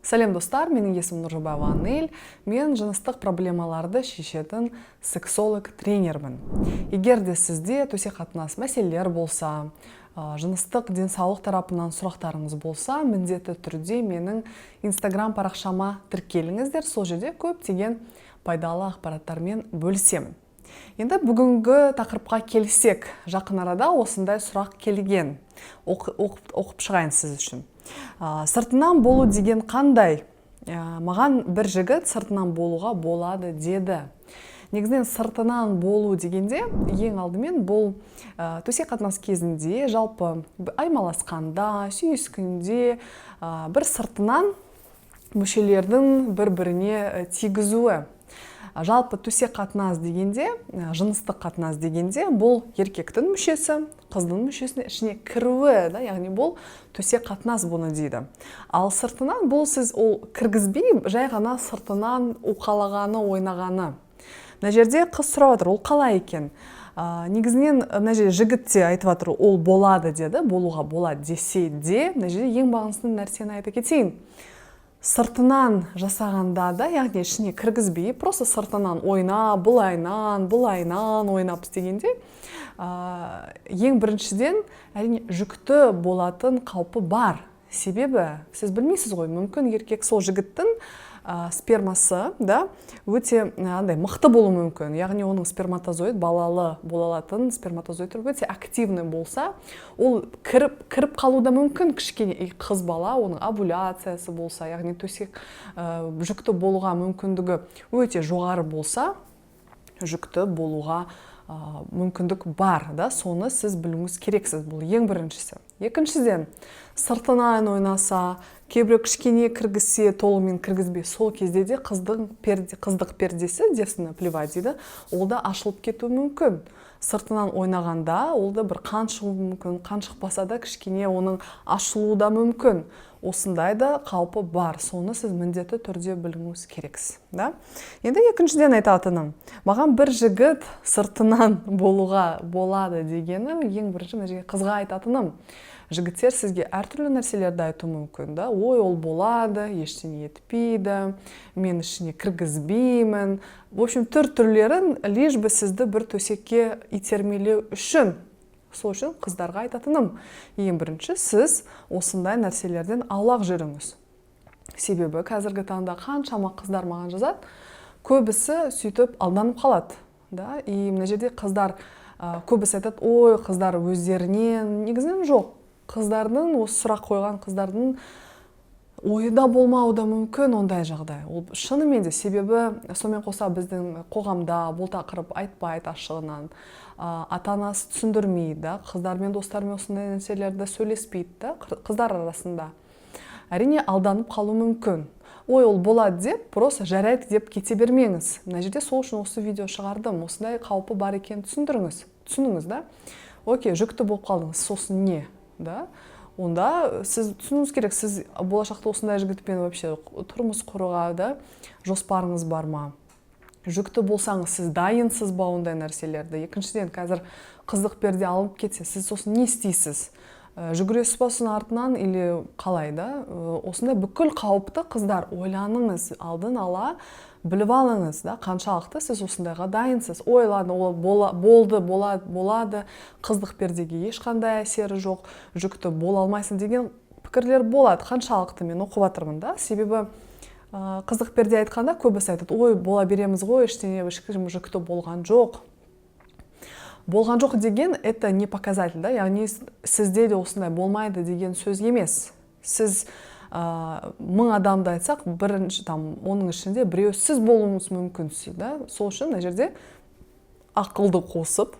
Сәлем достар, менің есімім Нұржабаева Анель. Мен жыныстық проблемаларды шешетін сексолог тренермін. Егер де сізде төсек қатынас мәселелер болса, жыныстық денсаулық тарапынан сұрақтарыңыз болса, міндетті түрде менің Instagram парақшама тіркеліңіздер. Сол жерде көптеген пайдалы ақпараттармен бөлісемін. Енді бүгінгі тақырыпқа келсек, жақын арада осындай сұрақ келген. Оқып шығайын сіз үшін. Сыртынан болу деген қандай? Маған бір жігіт сыртынан болуға болады деді. Негізінен сыртынан болу дегенде ең алдымен бұл төсек қатынас кезінде, жалпы аймаласқанда, сүйіскенде бір сыртынан мүшелердің бір-біріне тигізуі. Жалпы төсек қатынас дегенде, жыныстық қатынас дегенде, бұл еркектің мүшесі, қыздың мүшесіне ішіне кіруі, яғни бұл төсек қатынас бұны дейді. Ал сыртынан бұл сіз ол кіргізбей, жай ғана сыртынан уқалағаны, ойнағаны. Мына жерде қыз сұрап отыр, ол қалай екен? Негізінен мына жерде жігіт те айтып отыр, ол болады деді, болуға болады десе де, мына жерде ең маңызды нәрсені айта кетейін. Сыртынан жасағанда да, яғни ішіне кіргізбей, просто сыртынан ойнап, бұлайнан ойнап істегенде, ең біріншіден әрине жүкті болатын қаупі бар. Себебі, сіз білмейсіз ғой, мүмкін еркек сол жігіттің спермасы өте мықты болуы мүмкін. Яғни оның сперматозоид, балалы бола алатын сперматозоид өте активный болса, ол кіріп қалуы мүмкін кішкене қыз бала, оның овуляциясы болса, яғни төсек жүкті болуға мүмкіндігі өте жоғары болса, жүкті болуға мүмкіндік бар, соны сіз білуіңіз керексіз. Бұл ең біріншісі. Екіншіден, сыртынан ойнаса, кейбір кішкене кіргізсе, толығымен кіргізбей, сол кезде де қыздық пердесі, девственно плевать дейді, ол да ашылып кетуі мүмкін. Сыртынан ойнағанда, ол да бір қан шығуы мүмкін, қан шықпаса да кішкене оның ашылуы да мүмкін. Осындай да қаупі бар. Соны сіз міндетті түрде білуіңіз керексіз. Енді екіншіден айтатыным, маған бір жігіт сыртынан болуға болады дегені, ең бірінші қызға айтатыным. Жігіттер сізге әртүрлі нәрселерді айту мүмкін. Ой, ол болады, ештеңе етпейді, мен ішіне кіргізбеймін. В общем, түрлерін лишь бы сізді бір төсекке итермелеу үшін. Сол үшін қыздарға айтатыным. Ең бірінші, сіз осындай нәрселерден аулақ жүріңіз. Себебі қазіргі таңда қаншама қыздар маған жазады, көбісі сөйтіп алданып қалады. И мына жерде қыздар көбісі айтады, ой, қыздар өздерінен, негізінен жоқ. Қыздардың, осы сұрақ қойған қыздардың ойда болмауы да мүмкін ондай жағдай. Ол шынымен де, себебі сонымен қоса біздің қоғамда бұл тақырып айтпайды ашығынан, ата-анасы түсіндірмейді, қыздармен, достармен осындай нәрселерді сөйлеспейді, қыздар арасында. Әрине алданып қалу мүмкін. Ой, ол болады деп, просто жарайды деп кете бермеңіз. Мына жерде сол үшін осы видео шығардым. Осындай қаупі бар екенін түсініңіз. Окей, жүкті болып қалдыңыз, сосын не? Онда сіз түсінуіңіз керек, сіз болашақта осындай жігітпен вообще тұрмыс құруға жоспарыңыз бар ма? Жүкті болсаңыз, сіз дайынсыз ба ондай нәрселерді? Екіншіден, қазір қыздық перде алып кетсе, сіз сосын не істейсіз? Жүгіресіз ба соның артынан или қалай? Осындай бүкіл қауіпті қыздар ойланыңыз, алдын ала біліп алыңыз, қаншалықты сіз осындайға дайынсыз. Ой, ладно, ол болады, қыздық пердеге ешқандай әсері жоқ, жүкті бола алмайсың деген пікірлер болады. Қаншалықты мен оқып жатырмын, себебі қыздық перде айтқанда көбісі айтады, ой, бола береміз ғой, ешкім жүкті болған жоқ. Болған жоқ деген, это не показатель, яғни сізде де осындай болмайды деген сөз емес. Сіз 1000 адамды айтсақ, оның ішінде біреу сіз болуыңыз мүмкінсіз. Сол үшін мына жерде ақылды қосып,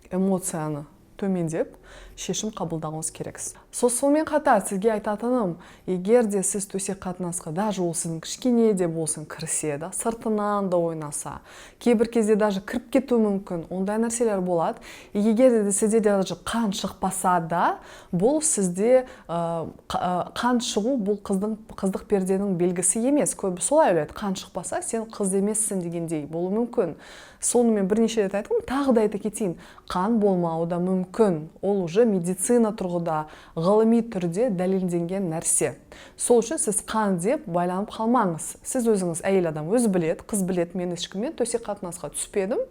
эмоцияны төмендеп, шешім қабылдауыңыз керексіз. Сонымен қатар сізге айтатыным, егер де сіз төсек қатынасқа, даже ол сіздің кішкене де болсын кірсе, сыртынан да ойнаса, кейбір кезде даже кіріп кетуі мүмкін, ондай нәрселер болады. Егер де сізде даже қан шықпаса да, бұл сізде қан шығу бұл қыздық перденің белгісі емес. Көбі солай ойлайды, қан шықпаса, сен қыз емессің дегендей болуы мүмкін. сонымен бірнеше рет айттым, тағы да айта кетейін, қан болмауы да мүмкін. Ол уже медицина тұрғыда, ғылыми түрде дәлелденген нәрсе. Сол үшін сіз қан деп байланып қалмаңыз. Сіз өзіңіз, әйел адам өзі білет, қыз білет, мен ешкіммен төсек қатынасқа түспедім.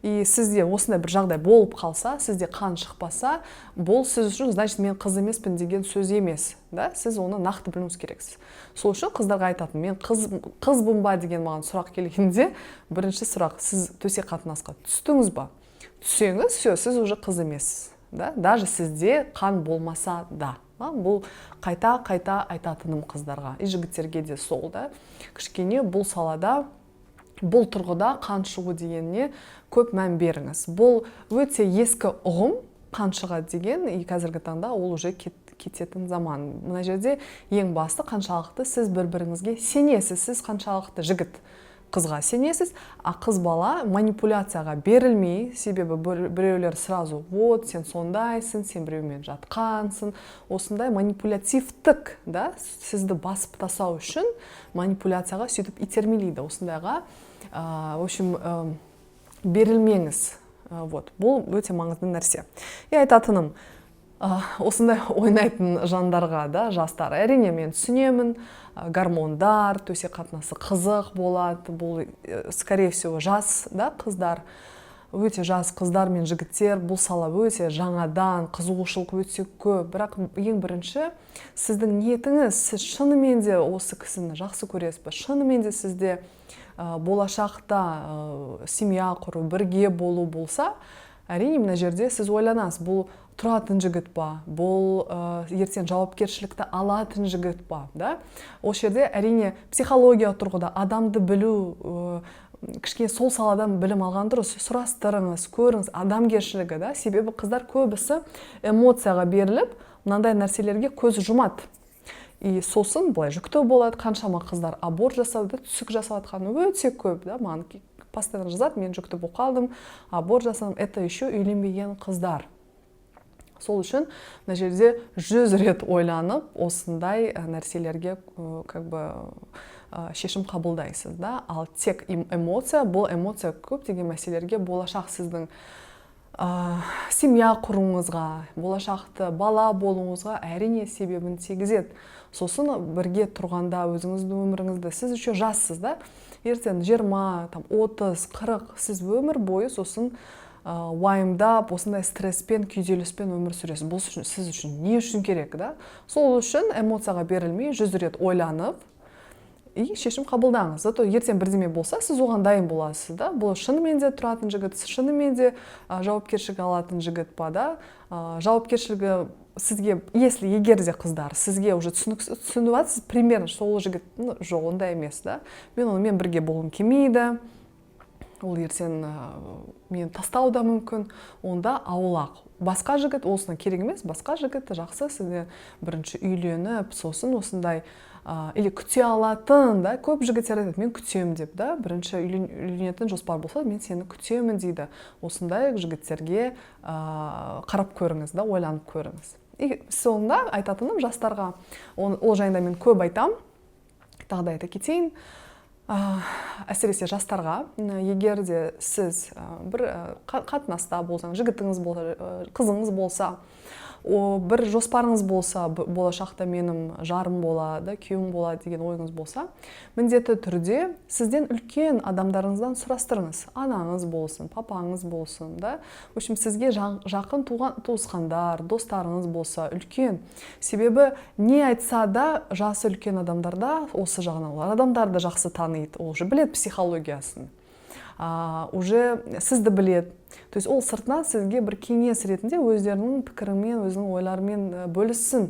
И сізде осындай бір жағдай болып қалса, сізде қан шықпаса, бұл сіз үшін, значит, мен қыз емеспін деген сөз емес. Да? Сіз оны нақты білуіңіз керексіз. Сол үшін қыздарға айтатын, мен қызбын ба деген маған сұрақ келгенде, бірінші сұрақ, сіз төсек қатынасқа түстіңіз ба? Түссеңіз, все, сіз уже қыз емессіз. Да? Даже сізде қан болмаса да. Бұл қайта айтатыным қыздарға, и жігіттерге де сол, да. Кішкене бұл салада, бұл тұрғыда қан шығу дегеніне көп мән беріңіз. Бұл өте ескі ұғым, қан шығады деген, и қазіргі таңда ол уже кететін заман. Мына жерде ең басты қаншалықты сіз бір-біріңізге сенесіз, сіз қаншалықты жігіт қызға сенесіз, а қыз бала манипуляцияға берілмей, себебі біреулер сразу, вот, сен сондайсың, сен біреумен жатқансың, осындай манипулятивтік, да, сізді басып тастау үшін манипуляцияға сөйтіп итермелейді. Осындайға, в общем, берілмеңіз. Вот, бұл өте маңызды нәрсе. И айтатыным, осындай ойнайтын жандарға, да, жастар, әрине мен түсінемін, гормондар, төсек қатынасы қызық болады, бұл, скорее всего, жас, да, қыздар, өте жас қыздар мен жігіттер, бұл сала өте жаңадан, қызығушылық өте көп. Бірақ ең бірінші, сіздің ниетіңіз, сіз шынымен де осы кісіні жақсы көресіз бе, шынымен де сізде болашақта семья құру, бірге болу болса, әрине мына жерде сіз ойланасыз, бұл тұратын жігіт па, бұл ертең жауапкершілікті алатын жігіт па, да? Осы жерде әрине психология тұрғыда адамды білу, кішкене сол саладан білім алған дұрыс, сұрастырыңыз, көріңіз, адамгершілігі, да? Себебі қыздар көбісі эмоцияға беріліп, мынандай нәрселерге көз жұмады. И сосын былай жүкті болады, қаншама қыздар аборт жасады, түсік жасаватқаны өте көп, да? Маған постоянно жазады, мен жүкті болып қалдым, аборт жасадым, это еще үйленбеген қыздар. Сол үшін мына жерде 100 рет ойланып, осындай нәрселерге как бы шешім қабылдайсыз, да? Ал тек эмоция, бұл эмоция көптеген мәселелерге, болашақ сіздің семья құруыңызға, болашақты бала болуыңызға әрине себебін тигізеді. Сосын бірге тұрғанда өзіңіздің өміріңізді, сіз еще жассыз, да? Ертең 20, 30, 40, сіз өмір бойы сосын уайымдап, осындай стресспен, күйзеліспен өмір сүресіз. Бұл сіз үшін не үшін керек, да? Сол үшін эмоцияға берілмей 100 рет ойланып, и шешім қабылдаңыз. Зато ертең бірдеме болса, сіз оған дайын боласыз, да? Бұл шынымен де тұратын жігіт, шынымен де жауапкершілік алатын жігіт па, да? Жауапкершілігі сізге, если егер де қыздар, сізге уже түсініп жатсыз, примерно, сол жігіт, жоқ, ондай емес, да? Мен онымен бірге болғым келмейді, ол ертең мен тастау да мүмкін, онда аулақ. Басқа жігіт, осына керек емес, басқа жігіт жақсы, сізде бірінші үйленіп, сосын осындай или күте алатын, да, көп жігіттер айтады, мен күтемін деп, да, бірінші үйленетін жоспар болса, мен сені күтемін дейді. Осындай жігіттерге қарап көріңіз, да, ойланып көріңіз. И соңында айтатыным жастарға, ол жайында мен көп айтам, тағы да айта кетейін, әсіресе жастарға, егер де сіз бір қатынаста болсаңыз, жігітіңіз болса, қызыңыз болса, бір жоспарыңыз болса, болашақта менің жарым болады, күйеуім болады деген ойыңыз болса, міндетті түрде сізден үлкен адамдарыңыздан сұрастырыңыз. Анаңыз болсын, папаңыз болсын, да? В общем, сізге жақын туысқандар, достарыңыз болса, үлкен. Себебі не айтса да, жасы үлкен адамдарда, осы жағынан олар адамдарды жақсы таниды, ол уже білет психологиясын. Уже сізді білет. То есть ол сыртынан сізге бір кеңес ретінде өздерінің пікірімен, өзінің ойларымен бөліссін.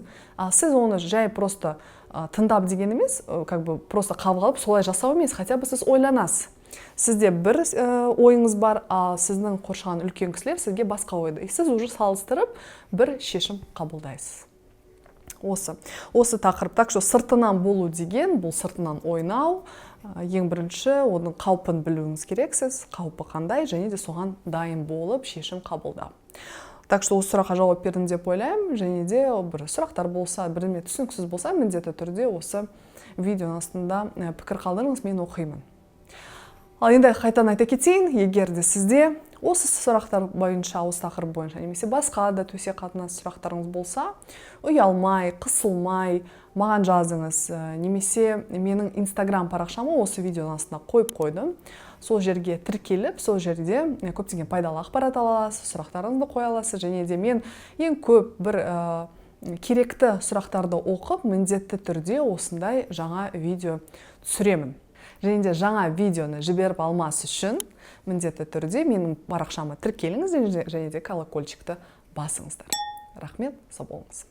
Сіз оны жай просто тыңдап деген емес, как бы просто қабыл алып солай жасау емес, хотя бы сіз ойланасыз. Сізде бір ойыңыз бар, а сіздің қоршаған үлкен кісілер сізге басқа ойды. Сіз уже салыстырып бір шешім қабылдайсыз. Осы тақырып. Так что сыртынан болу деген, бұл сыртынан ойнау. Ең бірінші, оның қаупын білуіңіз керексіз, қаупы қандай, және де соған дайын болып шешім қабылдау. Так что осы сұраққа жауап бердім деп ойлаймын, және де бір сұрақтар болса, бірдеме түсініксіз болса, міндетті түрде осы видеоның астында пікір қалдырыңыз, мен оқимын. Ал енді қайтадан айта кетейін, егер де сізде осы сұрақтар бойынша, осы тақырып бойынша немесе басқа да төсек қатынас сұрақтарыңыз болса, ұялмай, қысылмай маған жазыңыз, немесе менің инстаграм парақшамы осы видеоның астына қойып қойдым. Сол жерге тіркеліп, сол жерде көптеген пайдалы ақпарат аласыз, сұрақтарыңызды қоя аласыз, және де мен ең көп бір керекті сұрақтарды оқып, міндетті түрде осындай жаңа видео түсіремін. Және де жаңа видеоны жіберіп алмас үшін міндетті түрде менің парақшама тіркеліңіз және де колокольчикті басыңыздар. Рахмет, сау болыңыз.